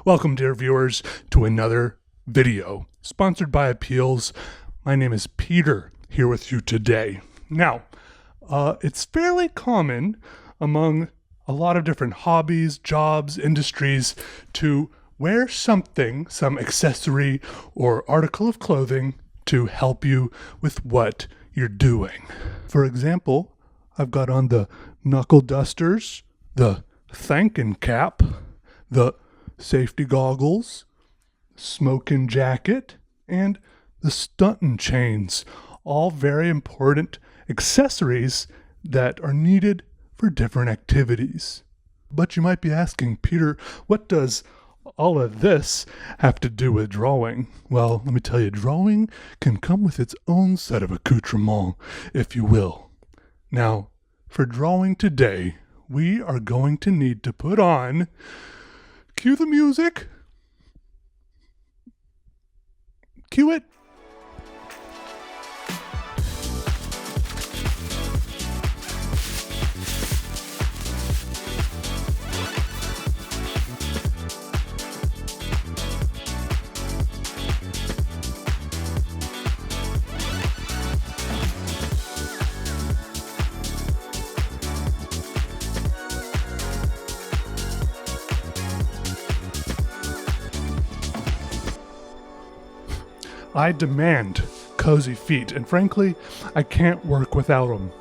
Welcome, dear viewers, to another video sponsored by Appeals. My name is Peter, here with you today. Now, it's fairly common among a lot of different hobbies, jobs, industries to wear something, some accessory or article of clothing to help you with what you're doing. For example, I've got on the knuckle dusters, the thanking cap, the safety goggles, smoking jacket, and the stunting chains. All very important accessories that are needed for different activities. But you might be asking, Peter, what does all of this have to do with drawing? Well, let me tell you, drawing can come with its own set of accoutrements, if you will. Now, for drawing today, we are going to need to put on, cue the music, cue it. I demand cozy feet, and frankly, I can't work without them.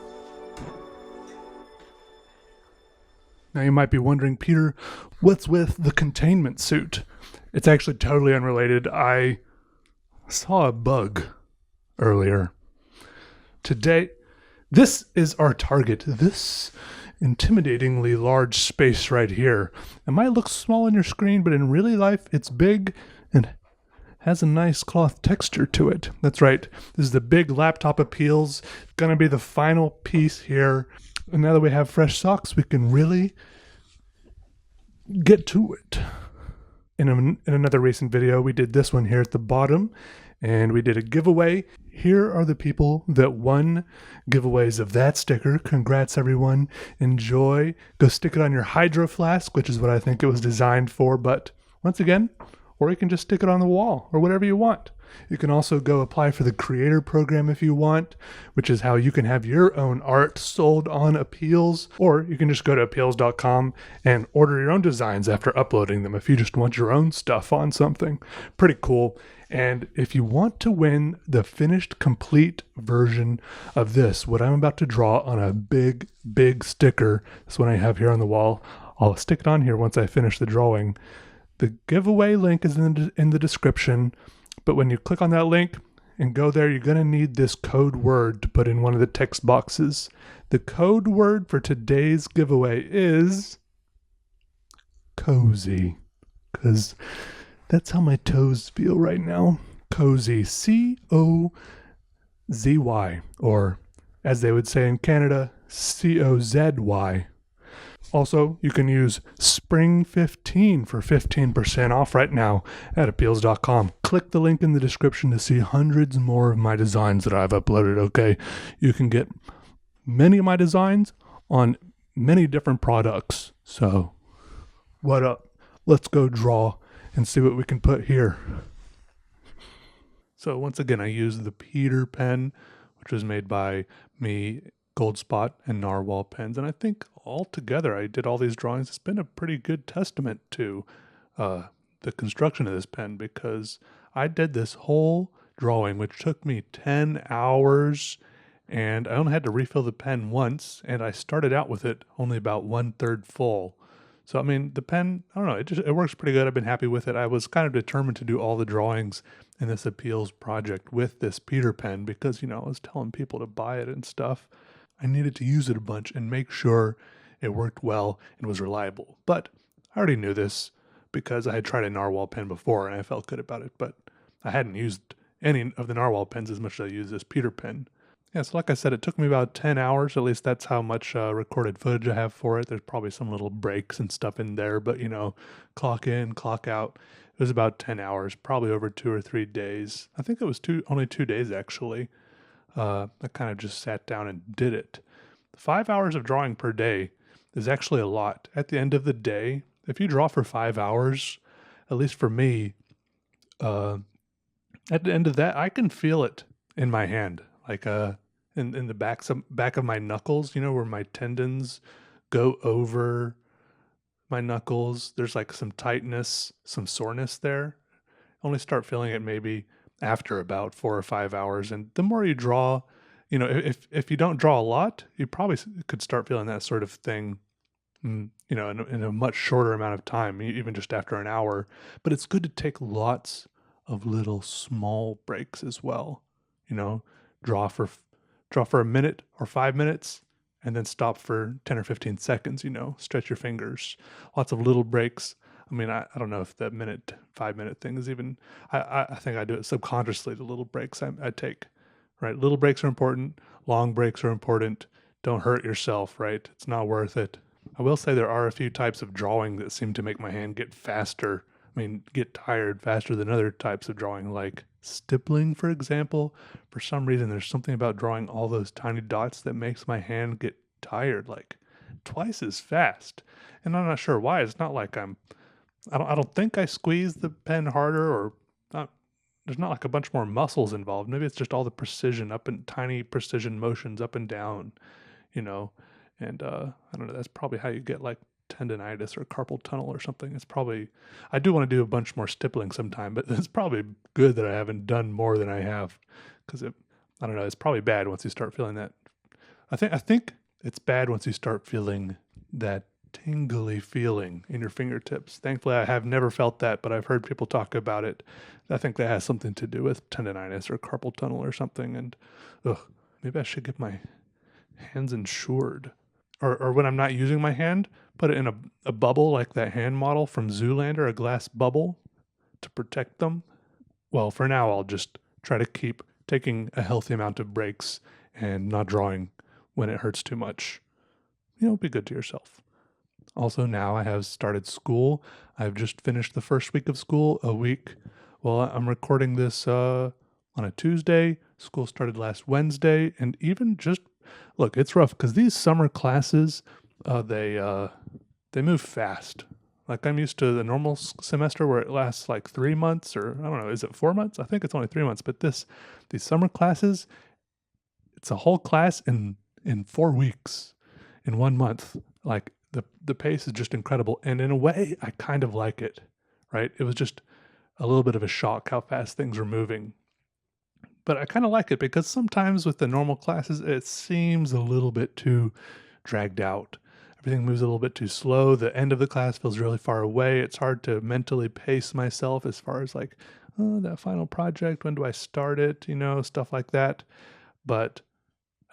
Now you might be wondering, Peter, what's with the containment suit? It's actually totally unrelated. I saw a bug earlier. Today, this is our target. This intimidatingly large space right here. It might look small on your screen, but in real life, it's big and has a nice cloth texture to it. That's right. This is the big laptop Appeals. It's going to be the final piece here. And now that we have fresh socks, we can really get to it. In another recent video, we did this one here at the bottom, and we did a giveaway. Here are the people that won giveaways of that sticker. Congrats, everyone. Enjoy. Go stick it on your hydro flask, which is what I think it was designed for. But once again, or you can just stick it on the wall or whatever you want. You can also go apply for the creator program if you want, which is how you can have your own art sold on Appeals, or you can just go to appeals.com and order your own designs after uploading them if you just want your own stuff on something. Pretty cool. And if you want to win the finished complete version of this, what I'm about to draw on a big sticker, this one I have here on the wall, I'll stick it on here once I finish the drawing. The giveaway link is in the description, but when you click on that link and go there, you're going to need this code word to put in one of the text boxes. The code word for today's giveaway is cozy, because that's how my toes feel right now. Cozy, C-O-Z-Y, or as they would say in Canada, C-O-Z-Y. Also, you can use Spring15 for 15% off right now at appeals.com. Click the link in the description to see hundreds more of my designs that I've uploaded, okay? You can get many of my designs on many different products. So, what up? Let's go draw and see what we can put here. So, once again, I used the Peter pen, which was made by me, Gold Spot, and Narwhal pens, and I think altogether I did all these drawings. It's been a pretty good testament to the construction of this pen, because I did this whole drawing, which took me 10 hours, and I only had to refill the pen once, and I started out with it only about 1/3 full. So I mean, the pen, I don't know, it works pretty good. I've been happy with it. I was kind of determined to do all the drawings in this Appeals project with this Peter pen because, you know, I was telling people to buy it and stuff. I needed to use it a bunch and make sure it worked well and was reliable. But I already knew this because I had tried a Narwhal pen before and I felt good about it. But I hadn't used any of the Narwhal pens as much as I used this Peter pen. Yeah, so like I said, it took me about 10 hours. At least that's how much recorded footage I have for it. There's probably some little breaks and stuff in there. But, you know, clock in, clock out. It was about 10 hours, probably over 2 or 3 days. I think it was only 2 days, actually. I kind of just sat down and did it. 5 hours of drawing per day is actually a lot. At the end of the day, if you draw for 5 hours, at least for me, uh, at the end of that, I can feel it in my hand, like, in the back of my knuckles, where my tendons go over my knuckles. There's, like, some tightness, some soreness there. Only start feeling it maybe after about 4 or 5 hours, and the more you draw, if you don't draw a lot, you probably could start feeling that sort of thing, in a much shorter amount of time, even just after an hour. But it's good to take lots of little small breaks as well. You know, draw for draw for a minute or 5 minutes, and then stop for 10 or 15 seconds. Stretch your fingers. Lots of little breaks. I mean, I don't know if that 5 minute thing is even. I think I do it subconsciously. The little breaks I take, right? Little breaks are important. Long breaks are important. Don't hurt yourself, right? It's not worth it. I will say there are a few types of drawing that seem to make my hand get faster. I mean, get tired faster than other types of drawing, like stippling, for example. For some reason, there's something about drawing all those tiny dots that makes my hand get tired like twice as fast. And I'm not sure why. It's not like I don't think I squeeze the pen harder or not. There's not like a bunch more muscles involved. Maybe it's just all the precision up and tiny precision motions up and down, you know. And I don't know, that's probably how you get like tendonitis or carpal tunnel or something. It's probably I do want to do a bunch more stippling sometime, but it's probably good that I haven't done more than I have because I don't know, it's probably bad once you start feeling that. I think it's bad once you start feeling that tingly feeling in your fingertips. Thankfully, I have never felt that, but I've heard people talk about it. I think that has something to do with tendonitis or carpal tunnel or something. And ugh, maybe I should get my hands insured. Or when I'm not using my hand, put it in a bubble like that hand model from Zoolander, a glass bubble to protect them. Well, for now, I'll just try to keep taking a healthy amount of breaks and not drawing when it hurts too much. Be good to yourself. Also, now I have started school. I've just finished the first week of school, a week. Well, I'm recording this on a Tuesday. School started last Wednesday, and even just look, it's rough because these summer classes, they move fast. Like I'm used to the normal semester where it lasts like 3 months, or I don't know, is it 4 months? I think it's only 3 months. But these summer classes, it's a whole class in 4 weeks, in 1 month. Like the pace is just incredible, and in a way, I kind of like it. Right? It was just a little bit of a shock how fast things were moving. But I kind of like it because sometimes with the normal classes, it seems a little bit too dragged out. Everything moves a little bit too slow. The end of the class feels really far away. It's hard to mentally pace myself as far as like, oh, that final project, when do I start it? Stuff like that. But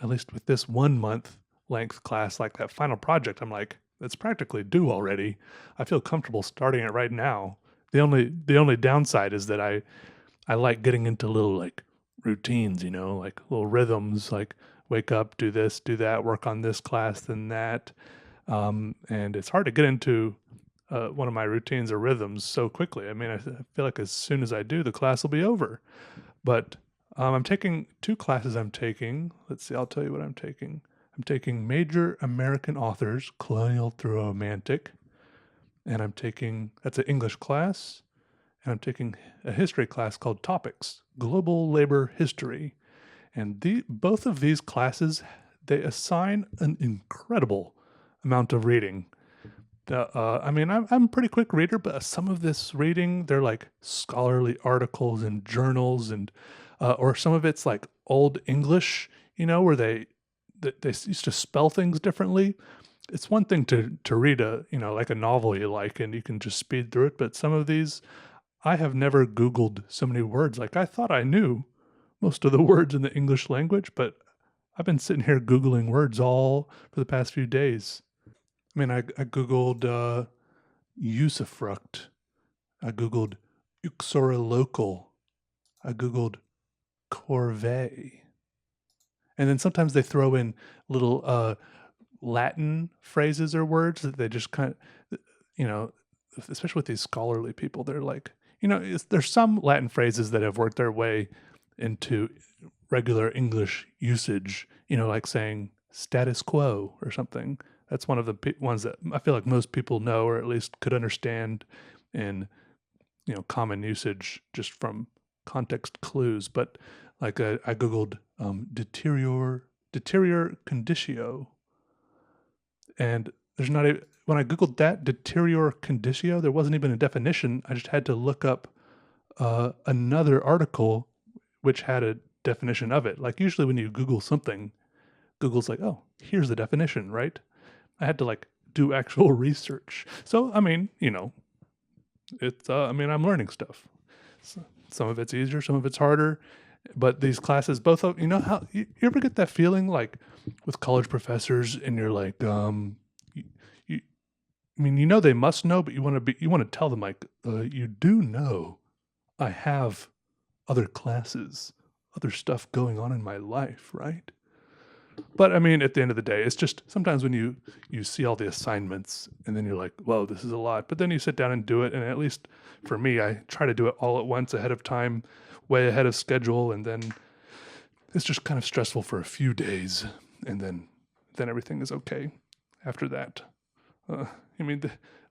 at least with this 1 month length class, like that final project, I'm like, it's practically due already. I feel comfortable starting it right now. The only downside is that I like getting into little like routines, like little rhythms, like wake up, do this, do that, work on this class, then that. And it's hard to get into one of my routines or rhythms so quickly. I mean, I feel like as soon as I do, the class will be over. But I'm taking two classes I'm taking. Let's see, I'll tell you what I'm taking. I'm taking Major American Authors, Colonial through Romantic. And that's an English class. And I'm taking a history class called Topics, Global Labor History. And both of these classes, they assign an incredible amount of reading. I mean, I'm a pretty quick reader, but some of this reading, they're like scholarly articles and journals, and or some of it's like old English, where they used to spell things differently. It's one thing to read like a novel you like, and you can just speed through it, but some of these, I have never Googled so many words. Like I thought I knew most of the words in the English language, but I've been sitting here Googling words all for the past few days. I mean, I Googled usufruct. I Googled uxorilocal. I Googled corvée. And then sometimes they throw in little Latin phrases or words that they just kind of, especially with these scholarly people, they're like, there's some Latin phrases that have worked their way into regular English usage, like saying status quo or something. That's one of the ones that I feel like most people know or at least could understand in common usage just from context clues. But like I googled deterior conditio, and there's not a when I googled that deterior conditio, there wasn't even a definition. I just had to look up another article which had a definition of it. Like usually when you Google something, Google's like, oh, here's the definition, right? I had to like do actual research. So I mean, it's I'm learning stuff. So, some of it's easier, some of it's harder. But these classes, both of how you ever get that feeling like with college professors, and you're like, you I mean, they must know, but you want to tell them like, you do know, I have other classes, other stuff going on in my life, right? But I mean, at the end of the day, it's just sometimes when you see all the assignments and then you're like, whoa, this is a lot. But then you sit down and do it, and at least for me, I try to do it all at once ahead of time, way ahead of schedule, and then it's just kind of stressful for a few days, and then everything is okay after that. I mean,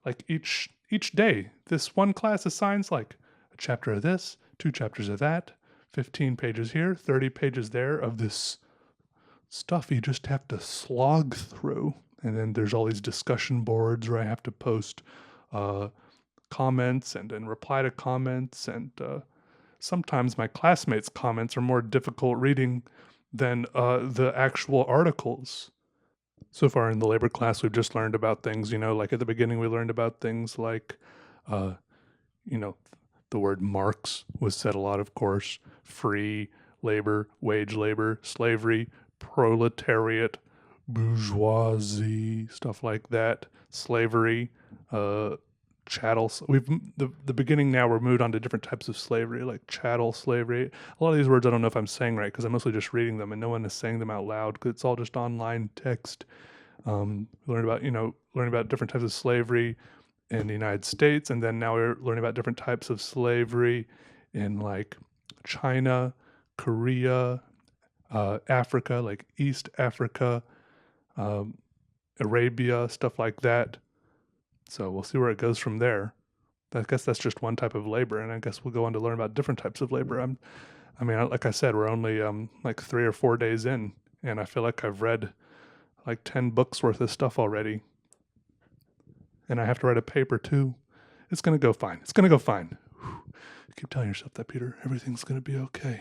like each day, this one class assigns like a chapter of this, 2 chapters of that, 15 pages here, 30 pages there of this stuff you just have to slog through. And then there's all these discussion boards where I have to post comments and then reply to comments. And sometimes my classmates' comments are more difficult reading than the actual articles. So far in the labor class, we've just learned about things, like at the beginning, we learned about things like, the word Marx was said a lot, of course, free labor, wage labor, slavery, proletariat, bourgeoisie, stuff like that, slavery, chattel. The beginning now, we're moved on to different types of slavery, like chattel slavery. A lot of these words I don't know if I'm saying right because I'm mostly just reading them and no one is saying them out loud because it's all just online text. Learn about different types of slavery in the United States, and then now we're learning about different types of slavery in like China, Korea, Africa, like East Africa, Arabia, stuff like that. So we'll see where it goes from there. I guess that's just one type of labor, and I guess we'll go on to learn about different types of labor. Like I said, we're only like 3 or 4 days in, and I feel like I've read like 10 books worth of stuff already. And I have to write a paper too. It's going to go fine. It's going to go fine. Keep telling yourself that, Peter. Everything's going to be okay.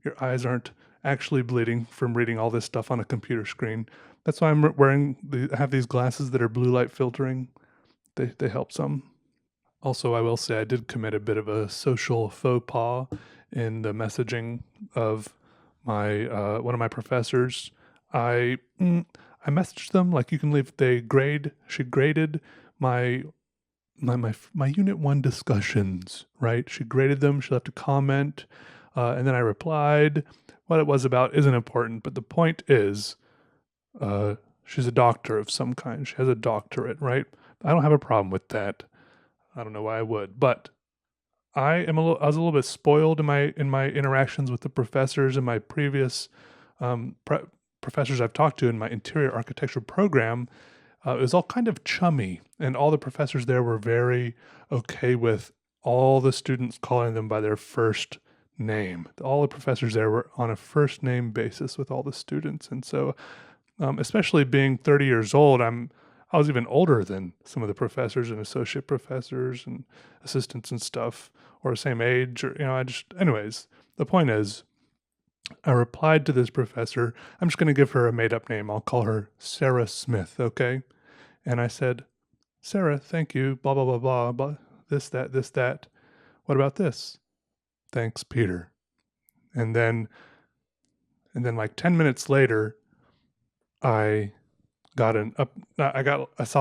Your eyes aren't actually bleeding from reading all this stuff on a computer screen. That's why I have these glasses that are blue light filtering. They help some. Also, I will say I did commit a bit of a social faux pas in the messaging of my one of my professors. I messaged them like, you can leave. She graded my Unit 1 discussions, right? She graded them. She left a comment, and then I replied. What it was about isn't important, but the point is, she's a doctor of some kind. She has a doctorate, right? I don't have a problem with that. I don't know why I would, but I was a little bit spoiled in my interactions with the professors in my previous professors I've talked to in my interior architecture program. It was all kind of chummy, and all the professors there were very okay with all the students calling them by their first name. All the professors there were on a first name basis with all the students, and so especially being 30 years old, I was even older than some of the professors and associate professors and assistants and stuff, or the same age, or anyways, the point is, I replied to this professor. I'm just going to give her a made up name. I'll call her Sarah Smith, okay? And I said, Sarah, thank you, blah, blah, blah, blah, blah, this, that. What about this? Thanks, Peter. And then like 10 minutes later, I saw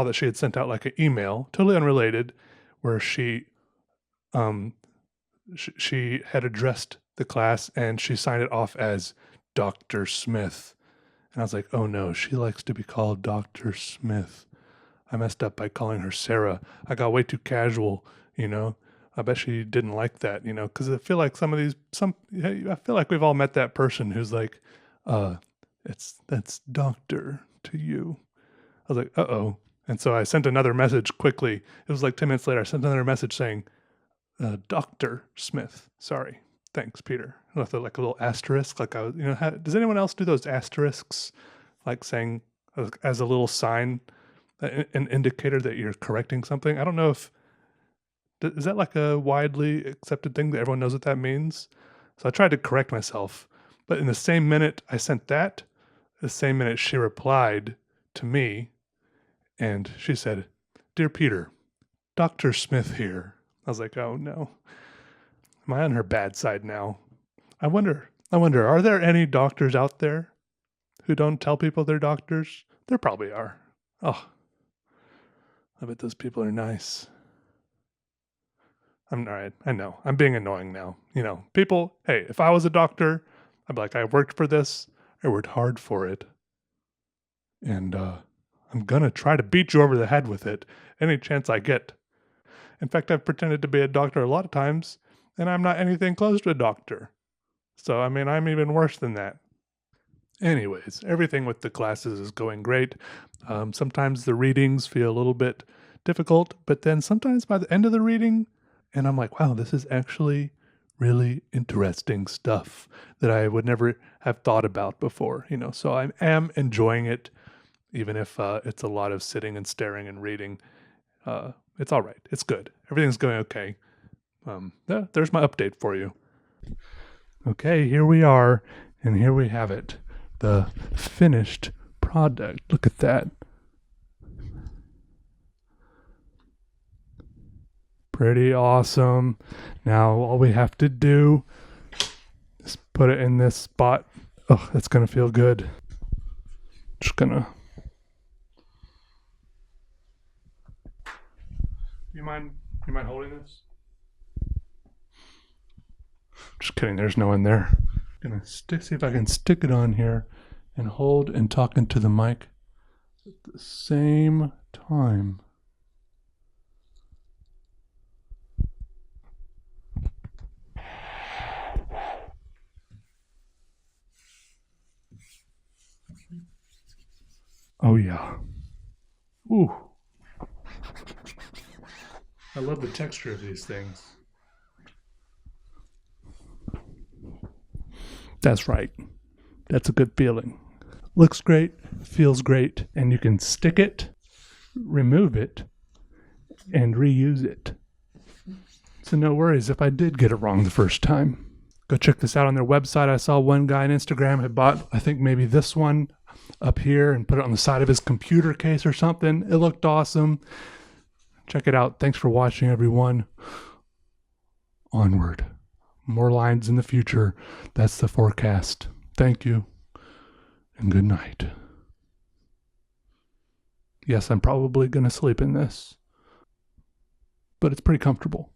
that she had sent out like an email, totally unrelated, where she had addressed the class and she signed it off as Dr. Smith. And I was like, oh no, she likes to be called Dr. Smith. I messed up by calling her Sarah. I got way too casual, I bet she didn't like that, because I feel like I feel like we've all met that person who's like, that's doctor to you. I was like, uh-oh. And so I sent another message quickly. It was like 10 minutes later. I sent another message saying, Dr. Smith. Sorry. Thanks, Peter. With like a little asterisk. Like I was, does anyone else do those asterisks? Like saying as a little sign, an indicator that you're correcting something? I don't know if, is that like a widely accepted thing that everyone knows what that means? So I tried to correct myself. But in the same minute I sent that, the same minute she replied to me and she said, "Dear Peter, Dr. Smith here." I was like, oh no. Am I on her bad side now? I wonder, are there any doctors out there who don't tell people they're doctors? There probably are. Oh, I bet those people are nice. I'm all right. I know. I'm being annoying now. People, hey, if I was a doctor, I'd be like, I worked for this. I worked hard for it. And I'm going to try to beat you over the head with it any chance I get. In fact, I've pretended to be a doctor a lot of times, and I'm not anything close to a doctor. So, I mean, I'm even worse than that. Anyways, everything with the classes is going great. Sometimes the readings feel a little bit difficult, but then sometimes by the end of the reading, and I'm like, wow, this is actually really interesting stuff that I would never have thought about before, So I am enjoying it, even if it's a lot of sitting and staring and reading. It's all right. It's good. Everything's going okay. Yeah, there's my update for you. Okay, here we are, and here we have it. The finished product. Look at that. Pretty awesome. Now all we have to do is put it in this spot. Oh, that's gonna feel good. Just gonna. You mind holding this? Just kidding. There's no one there. Gonna see if I can stick it on here and hold and talk into the mic at the same time. Oh yeah. Ooh. I love the texture of these things. That's right. That's a good feeling. Looks great, feels great, and you can stick it, remove it, and reuse it. So no worries if I did get it wrong the first time. Go check this out on their website. I saw one guy on Instagram had bought, I think maybe this one up here and put it on the side of his computer case or something. It looked awesome. Check it out. Thanks for watching, everyone. Onward. More lines in the future. That's the forecast. Thank you, and good night. Yes, I'm probably going to sleep in this, but it's pretty comfortable.